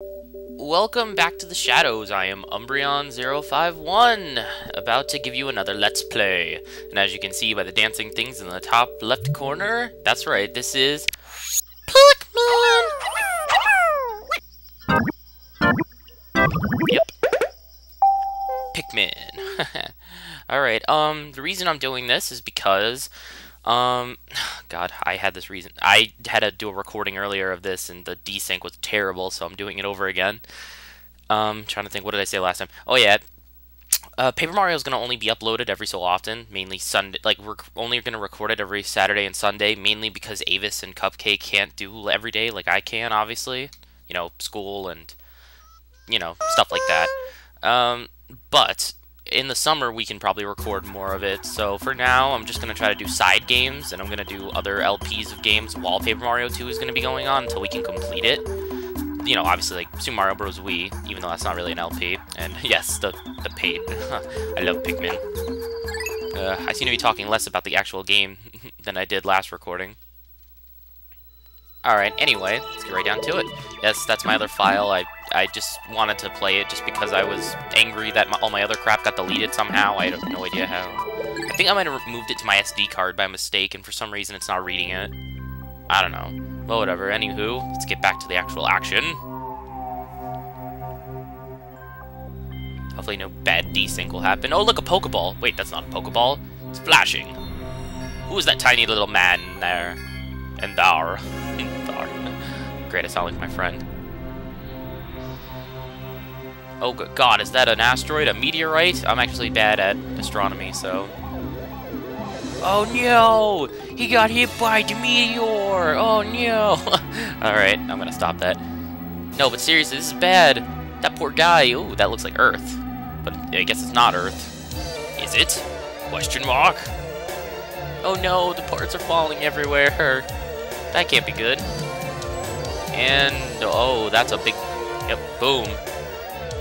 Welcome back to the Shadows. I am Umbreon051, about to give you another Let's Play. And as you can see by the dancing things in the top left corner, that's right, this is Pikmin! Yep, Pikmin. Alright, the reason I'm doing this is because, God, I had this reason. I had to do a recording earlier of this, and the desync was terrible, so I'm doing it over again. Trying to think, what did I say last time? Oh yeah, Paper Mario is gonna only be uploaded every so often, mainly Sunday. Like we're only gonna record it every Saturday and Sunday, mainly because Avis and Cupcake can't do every day like I can, obviously. You know, school and stuff like that. But in the summer we can probably record more of it. So for now, I'm just gonna try to do side games, and I'm gonna do other LPs of games while Paper Mario 2 is gonna be going on until we can complete it. You know, obviously, like Super Mario Bros. Wii, even though that's not really an LP. And yes, the paid. I love Pikmin. I seem to be talking less about the actual game than I did last recording. Alright, anyway, let's get right down to it. Yes, that's my other file. I just wanted to play it just because I was angry that all my other crap got deleted somehow. I have no idea how. I think I might have moved it to my SD card by mistake, and for some reason it's not reading it. I don't know. Well, whatever. Anywho, let's get back to the actual action. Hopefully no bad desync will happen. Oh, look, a Pokeball. Wait, that's not a Pokeball. It's flashing. Who is that tiny little man there? And thar. Great, I sound like my friend. Oh, good God, is that an asteroid? A meteorite? I'm actually bad at astronomy, so... Oh no! He got hit by the meteor! Oh no! Alright, I'm gonna stop that. No, but seriously, this is bad. That poor guy. Ooh, that looks like Earth. But I guess it's not Earth. Is it? Question mark? Oh no, the parts are falling everywhere. That can't be good. And, oh, that's a big... Yep, boom.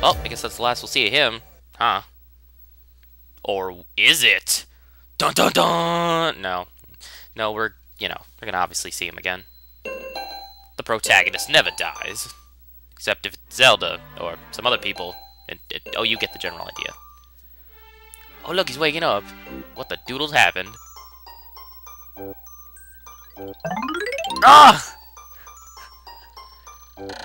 Oh, I guess that's the last we'll see of him. Huh. Or is it? Dun dun dun! No. No, we're gonna obviously see him again. The protagonist never dies. Except if it's Zelda, or some other people. Oh, you get the general idea. Oh, look, he's waking up. What the doodles happened? Ah!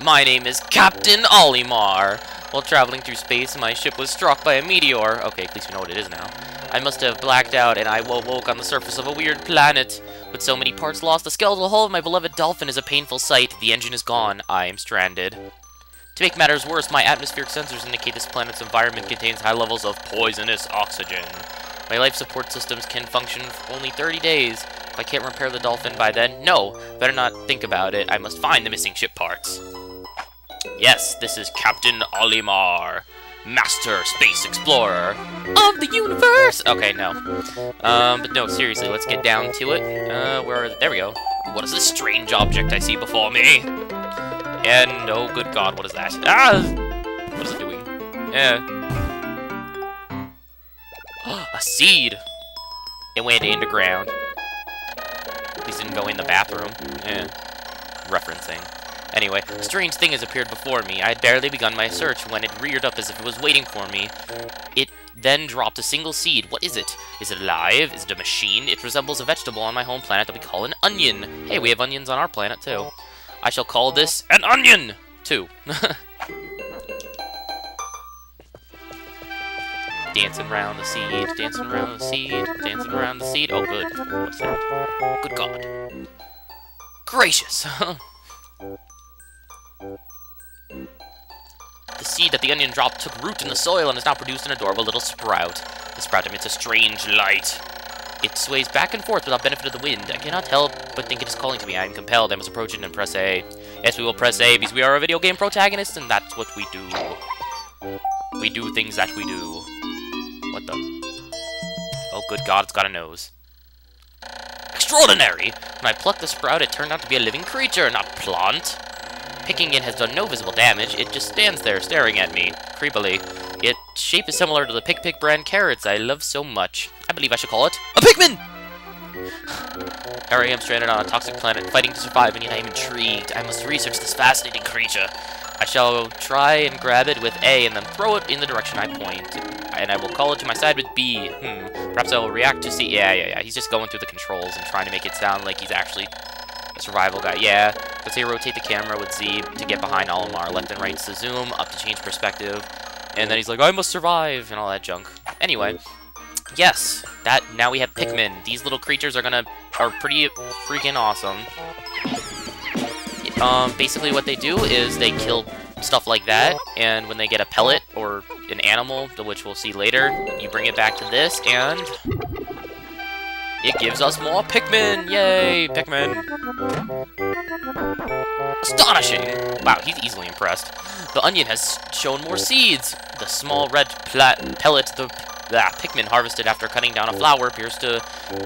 My name is Captain Olimar. While traveling through space, my ship was struck by a meteor. Okay, at least we know what it is now. I must have blacked out, and I woke on the surface of a weird planet. With so many parts lost, the skeletal hull of my beloved dolphin is a painful sight. The engine is gone. I am stranded. To make matters worse, my atmospheric sensors indicate this planet's environment contains high levels of poisonous oxygen. My life support systems can function for only 30 days. If I can't repair the dolphin by then, no, better not think about it. I must find the missing ship parts. Yes, this is Captain Olimar, Master Space Explorer of the universe! Okay, no. But no, seriously, let's get down to it. There we go. What is this strange object I see before me? And, oh good God, what is that? Ah! What is it doing? Yeah. A seed! It went in the ground. At least it didn't go in the bathroom. Yeah. Referencing. Anyway, a strange thing has appeared before me. I had barely begun my search when it reared up as if it was waiting for me. It then dropped a single seed. What is it? Is it alive? Is it a machine? It resembles a vegetable on my home planet that we call an onion. Hey, we have onions on our planet, too. I shall call this an onion, too. Dancing around the seed, dancing around the seed, dancing around the seed. Oh, good. What's that? Good God. Gracious. The seed that the onion dropped took root in the soil and has now produced an adorable little sprout. The sprout emits a strange light. It sways back and forth without benefit of the wind. I cannot help but think it is calling to me. I am compelled. I must approach it and press A. Yes, we will press A because we are a video game protagonist, and that's what we do. We do things that we do. What the? Oh, good God, it's got a nose. Extraordinary! When I plucked the sprout, it turned out to be a living creature, not a plant. Picking it has done no visible damage. It just stands there staring at me, creepily. Its shape is similar to the Pick brand carrots I love so much. I believe I should call it a Pikmin! Here I am stranded on a toxic planet, fighting to survive, and yet I am intrigued. I must research this fascinating creature. I shall try and grab it with A and then throw it in the direction I point. And I will call it to my side with B. Perhaps I will react to C. Yeah. He's just going through the controls and trying to make it sound like he's actually a survival guy. Yeah. Let's say rotate the camera with Z to get behind Olimar. Left and right to zoom, up to change perspective. And then he's like, I must survive, and all that junk. Anyway, yes, now we have Pikmin. These little creatures are pretty freaking awesome. Basically what they do is they kill stuff like that, and when they get a pellet or an animal, which we'll see later, you bring it back to this, and it gives us more Pikmin! Yay, Pikmin! Astonishing! Wow, he's easily impressed. The onion has shown more seeds. The small red pellet the Pikmin harvested after cutting down a flower appears to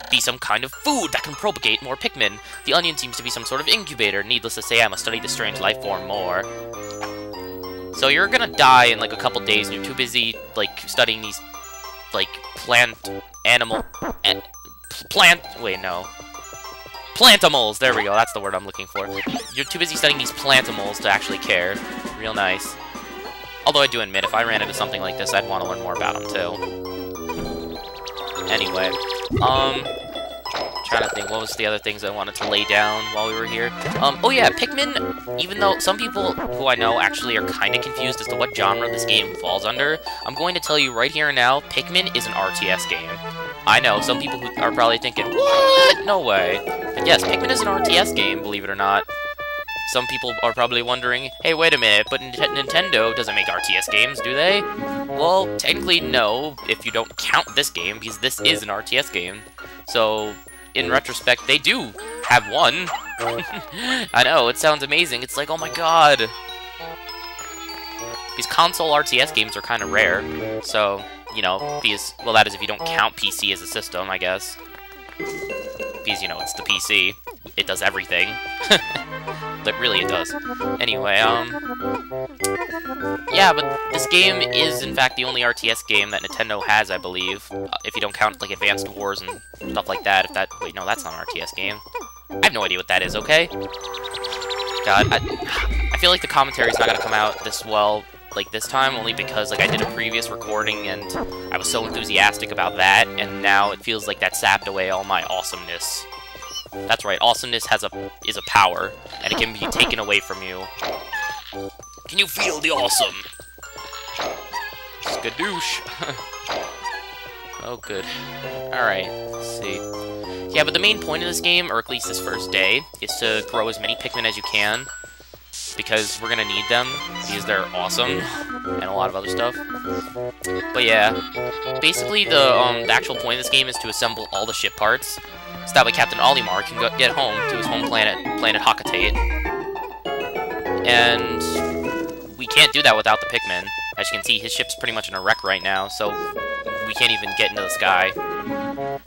be some kind of food that can propagate more Pikmin. The onion seems to be some sort of incubator. Needless to say, I must study this strange life form more. So you're gonna die in like a couple days, and you're too busy like studying these like plantimals, there we go, that's the word I'm looking for. You're too busy studying these plantimals to actually care. Real nice. Although I do admit, if I ran into something like this, I'd want to learn more about them too. Anyway, trying to think, what was the other things I wanted to lay down while we were here? Oh yeah, Pikmin, even though some people who I know actually are kind of confused as to what genre this game falls under, I'm going to tell you right here and now, Pikmin is an RTS game. I know, some people who are probably thinking, what? No way. But yes, Pikmin is an RTS game, believe it or not. Some people are probably wondering, hey, wait a minute, but Nintendo doesn't make RTS games, do they? Well, technically no, if you don't count this game, because this is an RTS game. So, in retrospect, they do have one. I know, it sounds amazing. It's like, oh my god. These console RTS games are kind of rare, so, you know, because, well, that is if you don't count PC as a system, I guess. Because, you know, it's the PC. It does everything. But really, it does. Anyway, yeah, but this game is, in fact, the only RTS game that Nintendo has, I believe. If you don't count, like, Advanced Wars and stuff like that. Wait, no, that's not an RTS game. I have no idea what that is, okay? God, I feel like the commentary's not gonna come out this well, like, this time, only because, like, I did a previous recording, and I was so enthusiastic about that, and now it feels like that sapped away all my awesomeness. That's right, awesomeness is a power, and it can be taken away from you. Can you feel the awesome? Skadoosh. Oh, good. Alright, let's see. Yeah, but the main point of this game, or at least this first day, is to grow as many Pikmin as you can, because we're gonna need them, because they're awesome, and a lot of other stuff. But yeah, basically the actual point of this game is to assemble all the ship parts, so that way Captain Olimar can get home to his home planet, Hakatate. And we can't do that without the Pikmin. As you can see, his ship's pretty much in a wreck right now, so we can't even get into the sky.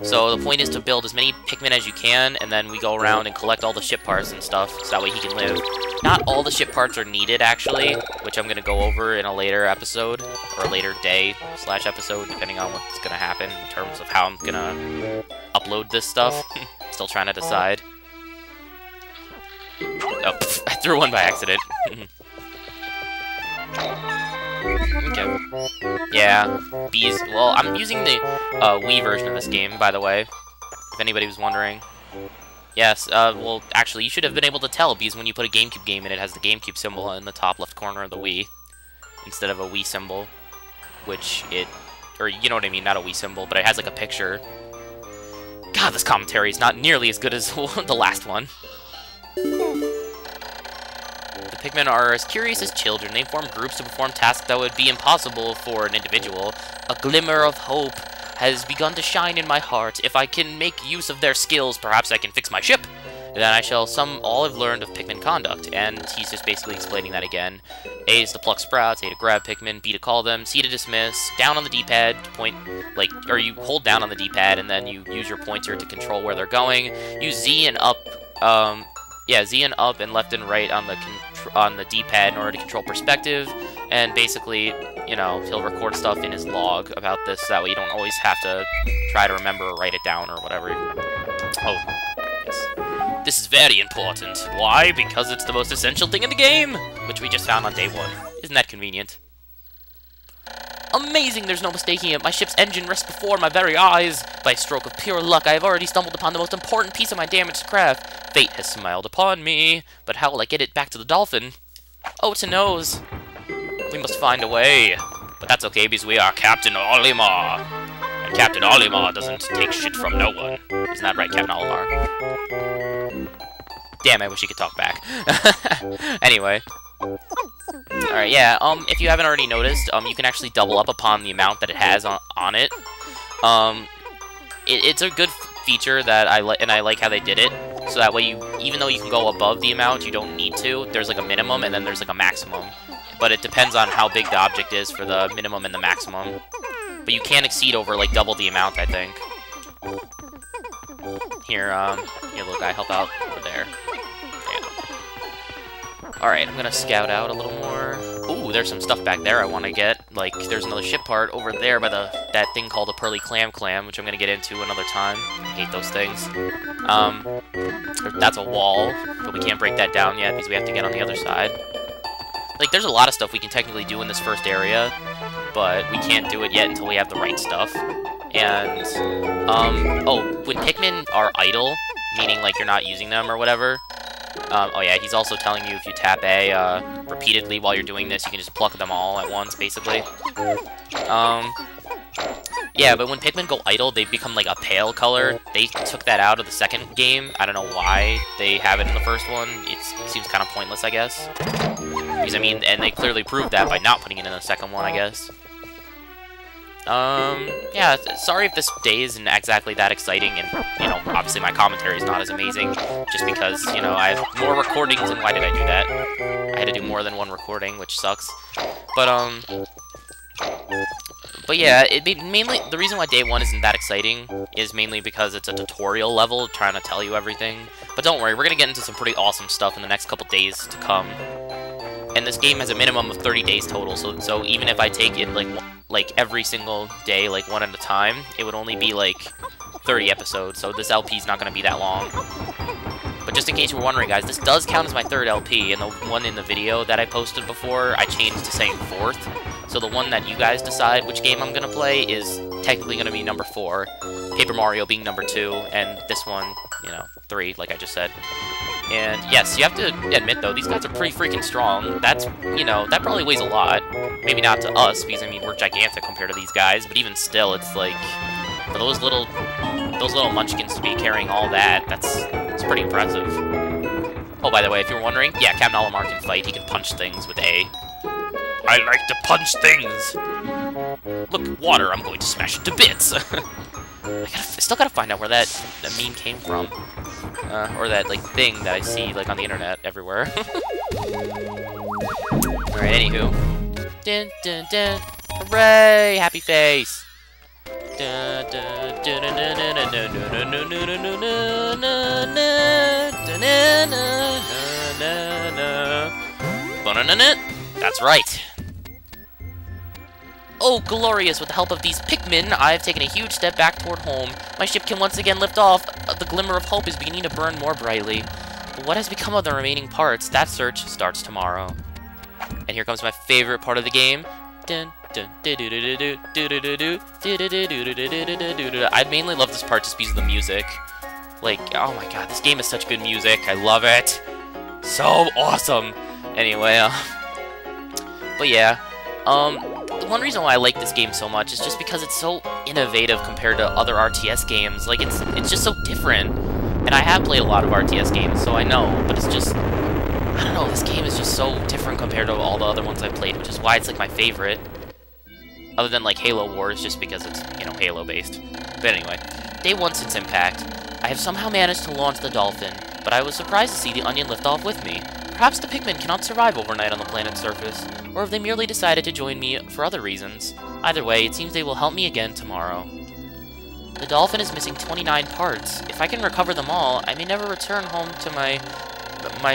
So the point is to build as many Pikmin as you can, and then we go around and collect all the ship parts and stuff, so that way he can live. Not all the ship parts are needed, actually, which I'm going to go over in a later episode, or a later day/episode, depending on what's going to happen in terms of how I'm going to upload this stuff. Still trying to decide. Oh, pff, I threw one by accident. Okay. Yeah, bees. Well, I'm using the Wii version of this game, by the way, if anybody was wondering. Yes, well, actually, you should have been able to tell, because when you put a GameCube game in, it has the GameCube symbol in the top left corner of the Wii, instead of a Wii symbol, which or you know what I mean, not a Wii symbol, but it has, like, a picture. God, this commentary is not nearly as good as the last one. The Pikmin are as curious as children. They form groups to perform tasks that would be impossible for an individual. A glimmer of hope has begun to shine in my heart. If I can make use of their skills, perhaps I can fix my ship. Then I shall sum all I've learned of Pikmin conduct. And he's just basically explaining that again. A is to pluck sprouts, A to grab Pikmin, B to call them, C to dismiss, down on the D-pad to point, like, or you hold down on the D-pad and then you use your pointer to control where they're going. Use Z and up, yeah, Z and up and left and right on the D-pad in order to control perspective. And basically, you know, he'll record stuff in his log about this, so that way you don't always have to try to remember or write it down or whatever. Oh, yes. This is very important. Why? Because it's the most essential thing in the game, which we just found on day 1. Isn't that convenient? Amazing! There's no mistaking it. My ship's engine rests before my very eyes. By a stroke of pure luck, I have already stumbled upon the most important piece of my damaged craft. Fate has smiled upon me. But how will I get it back to the dolphin? Oh, it's a nose. We must find a way. But that's okay, because we are Captain Olimar. And Captain Olimar doesn't take shit from no one. Isn't that right, Captain Olimar? Damn, I wish he could talk back. Anyway. Alright, yeah, if you haven't already noticed, you can actually double up upon the amount that it has on it. It's a good feature that I like, and I like how they did it. So that way, even though you can go above the amount, you don't need to. There's like a minimum, and then there's like a maximum. But it depends on how big the object is for the minimum and the maximum. But you can't exceed over, like, double the amount, I think. Here, little guy, help out over there. Alright, I'm gonna scout out a little more. Ooh, there's some stuff back there I want to get. Like, there's another ship part over there by that thing called a Pearly Clam, which I'm gonna get into another time. I hate those things. That's a wall, but we can't break that down yet because we have to get on the other side. Like, there's a lot of stuff we can technically do in this first area, but we can't do it yet until we have the right stuff. And, when Pikmin are idle, meaning, like, you're not using them or whatever, oh yeah, he's also telling you if you tap A, repeatedly while you're doing this, you can just pluck them all at once, basically. Yeah, but when Pikmin go idle, they become, like, a pale color. They took that out of the second game. I don't know why they have it in the first one. It seems kind of pointless, I guess. Because, I mean, and they clearly proved that by not putting it in the second one, I guess. Yeah, sorry if this day isn't exactly that exciting, and, you know, obviously my commentary is not as amazing, just because, you know, I have more recordings, and why did I do that? I had to do more than one recording, which sucks. But yeah, mainly, the reason why day 1 isn't that exciting is mainly because it's a tutorial level trying to tell you everything. But don't worry, we're gonna get into some pretty awesome stuff in the next couple days to come. And this game has a minimum of 30 days total, so even if I take it, like every single day, like one at a time, it would only be, like, 30 episodes, so this LP is not gonna be that long. But just in case you were wondering, guys, this does count as my 3rd LP, and the one in the video that I posted before, I changed to saying 4th. So the one that you guys decide which game I'm gonna play is technically gonna be number 4, Paper Mario being number 2, and this one, you know, 3, like I just said. And yes, you have to admit, though, these guys are pretty freaking strong. That's, you know, that probably weighs a lot. Maybe not to us, because, I mean, we're gigantic compared to these guys, but even still, it's like, for those little munchkins to be carrying all that, it's pretty impressive. Oh, by the way, if you're wondering, yeah, Captain Olimar can fight. He can punch things with A. I like to punch things! Look, water, I'm going to smash it to bits! I still gotta find out where that meme came from. Or that, like, thing that I see, like, on the internet everywhere. Alright, anywho. Dun, dun, dun. Hooray! Happy face! Dun, dun, dun, dun, dun, dun, dun, dun, dun, dun, dun, dun, dun. That's right. Oh, glorious! With the help of these Pikmin, I've taken a huge step back toward home. My ship can once again lift off. The glimmer of hope is beginning to burn more brightly. But what has become of the remaining parts? That search starts tomorrow. And here comes my favorite part of the game. I mainly love this part just because of the music. Like, oh my god, this game is such good music. I love it. So awesome. Anyway, but yeah, the one reason why I like this game so much is just because it's so innovative compared to other RTS games. Like, it's just so different. And I have played a lot of RTS games, so I know, but it's just, I don't know, this game is just so different compared to all the other ones I've played, which is why it's, like, my favorite. Other than, like, Halo Wars, just because it's, you know, Halo-based. But anyway, day 1 since impact. I have somehow managed to launch the Dolphin, but I was surprised to see the Onion lift off with me. Perhaps the Pikmin cannot survive overnight on the planet's surface, or if they merely decided to join me for other reasons. Either way, it seems they will help me again tomorrow. The Dolphin is missing 29 parts. If I can recover them all, I may never return home to my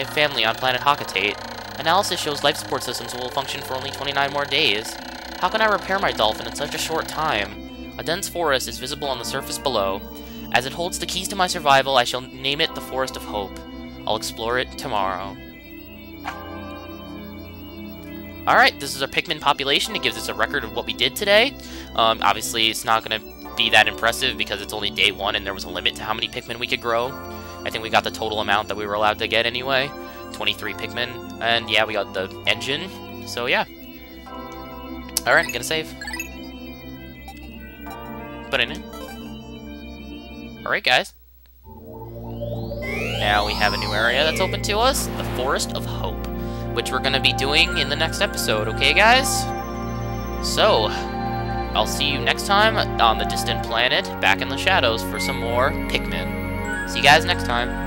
family on planet Hakatate. Analysis shows life support systems will function for only 29 more days. How can I repair my Dolphin in such a short time? A dense forest is visible on the surface below. As it holds the keys to my survival, I shall name it the Forest of Hope. I'll explore it tomorrow. Alright, this is our Pikmin population. It gives us a record of what we did today. Obviously, it's not going to be that impressive because it's only day 1 and there was a limit to how many Pikmin we could grow. I think we got the total amount that we were allowed to get anyway. 23 Pikmin. And yeah, we got the engine. So yeah. Alright, I'm going to save. Put it in. Alright, guys. Now we have a new area that's open to us. The Forest of Hope. Which we're going to be doing in the next episode, okay, guys? So, I'll see you next time on the distant planet, back in the shadows, for some more Pikmin. See you guys next time.